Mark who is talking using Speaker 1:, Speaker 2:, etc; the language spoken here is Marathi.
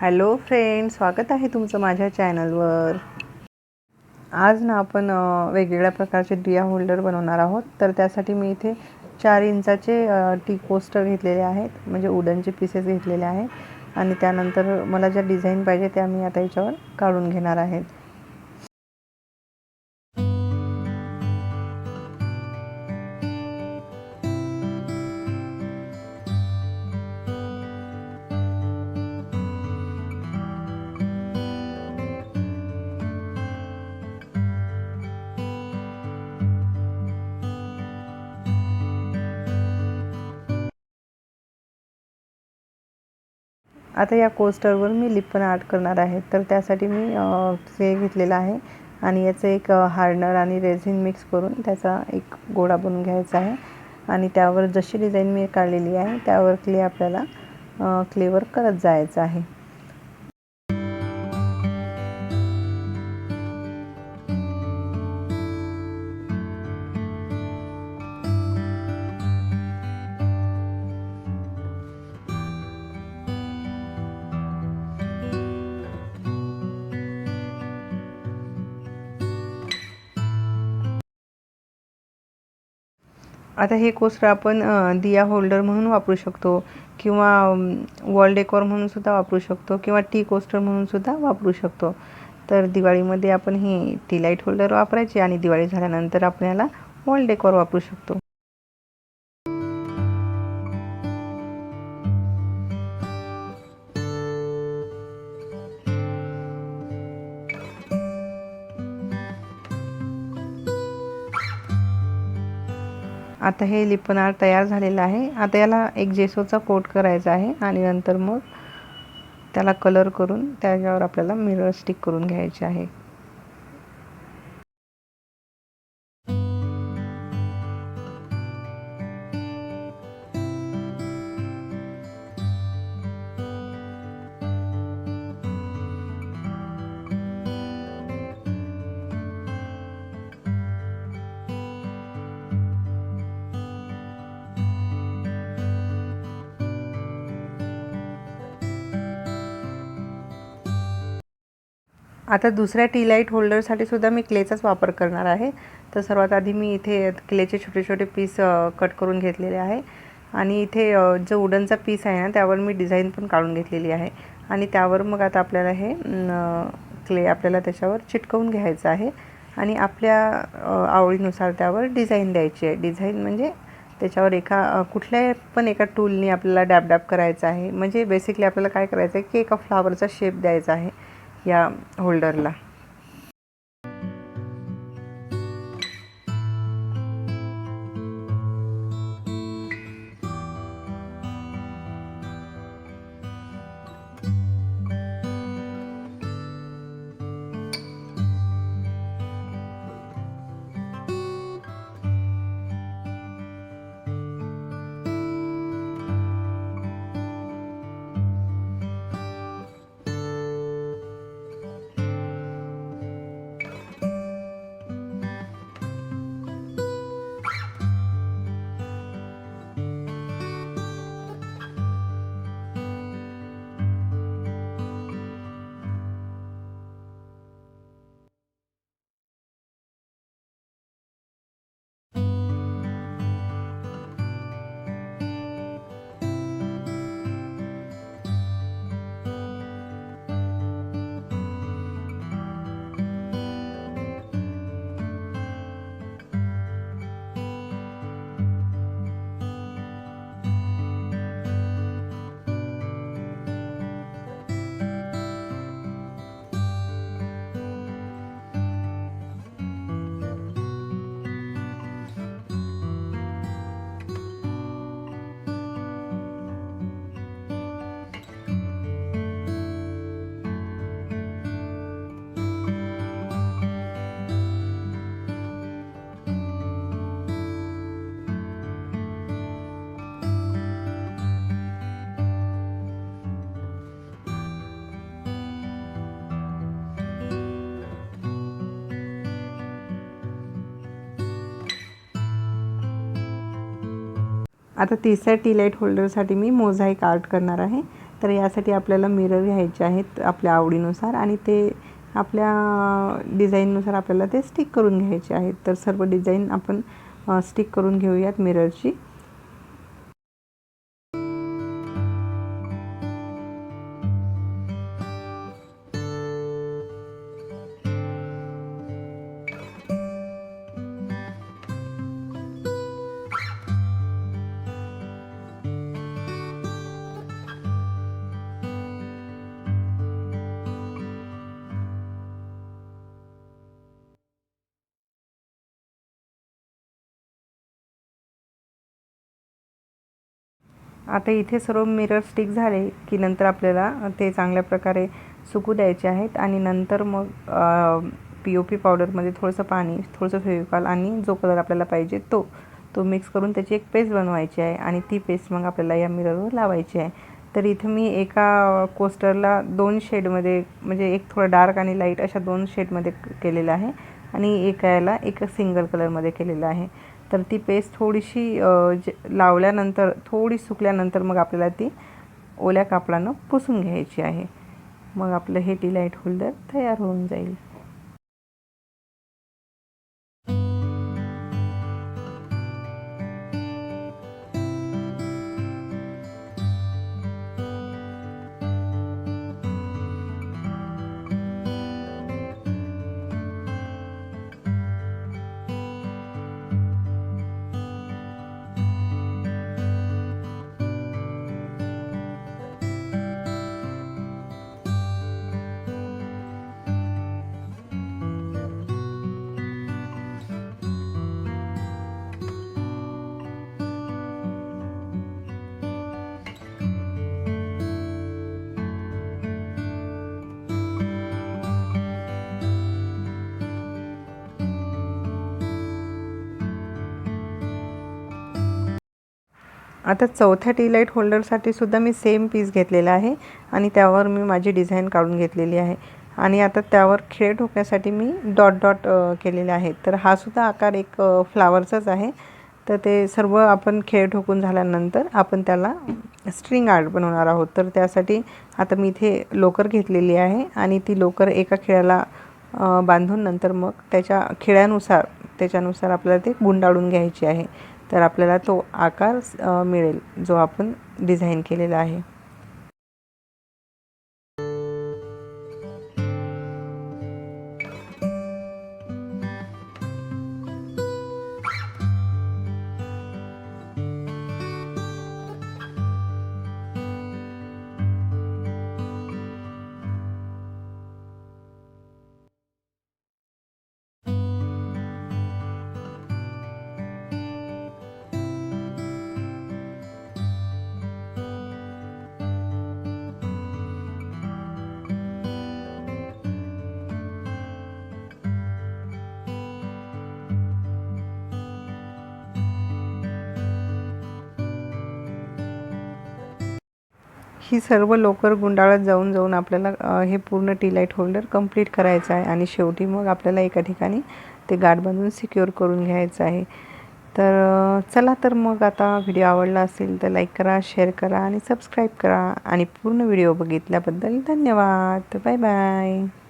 Speaker 1: हॅलो फ्रेंड्स, स्वागत आहे तुमचं माझ्या चॅनलवर। आज ना आपण वेगवेगळ्या प्रकारचे दिया होल्डर बनवणार आहोत। तर त्यासाठी मी इथे 4 इंचाचे टी कोस्टर घेतलेले आहेत, म्हणजे वुडनचे पीसेस घेतलेले आहेत। आणि त्यानंतर मला ज्या डिझाईन पाहिजे त्या मी आता याच्यावर काढून घेणार आहे। आता या कोस्टरवर मी लिप्पन आर्ट करणार आहे। तर त्यासाठी मी क्ले घेतलेला आहे आणि याचं एक हार्डनर आणि रेझिन मिक्स करून त्याचा एक गोळा बनवून घ्यायचा आहे। आणि त्यावर जशी डिझाईन मी काढलेली आहे त्यावर क्ले आपल्याला क्लेवर करत जायचं आहे। आता हे कोस्टर आपण दिया होल्डर म्हणून वापरू शकतो, किंवा वॉल डेकोर म्हणून सुद्धा वापरू शकतो, किंवा टी कोस्टर म्हणून सुद्धा वापरू शकतो। तर दिवाळीमध्ये आपण हे टी लाईट होल्डर वापरायचे आणि दिवाळी झाल्यानंतर आपण याला वॉल डेकोर वापरू शकतो। आता हे लिप्पन आर्ट तयार झालेलं आहे। आता याला एक जेसोचा कोट करायचा आहे आणि नंतर मग त्याला कलर करून त्याच्यावर आपल्याला मिरर स्टिक करून घ्यायचे आहे। आता दुसऱ्या टी लाईट होल्डरसाठी सुद्धा मी क्लेचाच वापर करणार आहे। तर सर्वात आधी मी इथे क्लेचे छोटे छोटे पीस कट करून घेतलेले आहे आणि इथे जो वुडनचा पीस आहे ना त्यावर मी डिझाईन पण काढून घेतलेली आहे। आणि त्यावर मग आता आपल्याला हे क्ले आपल्याला त्याच्यावर चिटकवून घ्यायचं आहे आणि आपल्या आवडीनुसार त्यावर डिझाईन द्यायची आहे। डिझाईन म्हणजे त्याच्यावर कुठल्या पण एका टूलनी आपल्याला डॅब डॅब करायचं आहे। म्हणजे बेसिकली आपल्याला काय करायचं आहे की एका फ्लावरचा शेप द्यायचा आहे या होल्डरला। आता तिसऱ्या टी लाईट होल्डरसाठी मी मोझाईक आर्ट करणार आहे। तर यासाठी आपल्याला मिरर घ्यायचे आहेत आपल्या आवडीनुसार आणि ते आपल्या डिझाईननुसार आपल्याला ते स्टिक करून घ्यायचे आहेत। तर सर्व डिझाईन आपण स्टिक करून घेऊयात मिररची। आता इथे सर्व मिरर स्टिक झाले की नंतर आपल्याला ते चांगल्या प्रकारे सुकू द्यायचे आहेत आणि नंतर मग POP पावडरमध्ये थोडंसं पाणी, थोडंसं फेविकॉल आणि जो कलर आपल्याला पाहिजे तो मिक्स करून त्याची एक पेस्ट बनवायची आहे आणि ती पेस्ट मग आपल्याला या मिररवर लावायची आहे। तर इथे मी एका कोस्टरला 2 शेडमध्ये म्हणजे एक थोडा डार्क आणि लाईट अशा 2 शेडमध्ये केलेलं आहे आणि एका एक सिंगल कलरमध्ये केलेलं आहे। तर ती पेस्ट थोडीशी लावल्यानंतर थोडी सुकल्यानंतर मग आपल्याला ती ओल्या कापडानं पुसून घ्यायची आहे। मग आपलं हे टी लाईट होल्डर तयार होऊन जाईल। आता चौथ्या टी लाईट होल्डरसाठी सुद्धा मी सेम पीस घेतलेला आहे आणि त्यावर मी माझी डिझाईन काढून घेतलेली आहे आणि आता त्यावर खिळे ठोकण्यासाठी मी डॉट डॉट केलेले आहेत। तर हा सुद्धा आकार एक फ्लावरचाच आहे। तर ते सर्व आपण खिळे ठोकून झाल्यानंतर आपण त्याला स्ट्रिंग आर्ट बनवणार आहोत। तर त्यासाठी आता मी इथे लोकर घेतलेली आहे आणि ती लोकर एका खिळ्याला बांधून नंतर मग त्याच्यानुसार आपल्याला ते गुंडाळून घ्यायचे आहे। तर आपल्याला तो आकार मिळेल जो आपण डिझाईन केलेला आहे। ही सर्व लोकर गुंडाळत जाऊन आपल्याला हे पूर्ण टी लाईट होल्डर कंप्लीट करायचं आहे आणि शेवटी मग आपल्याला एका ठिकाणी ते गाठ बांधून सिक्युअर करून घ्यायचं आहे। तर चला, तर मग आता व्हिडिओ आवडला असेल तर लाईक करा, शेअर करा आणि सबस्क्राईब करा आणि पूर्ण व्हिडिओ बघितल्याबद्दल धन्यवाद। Bye bye.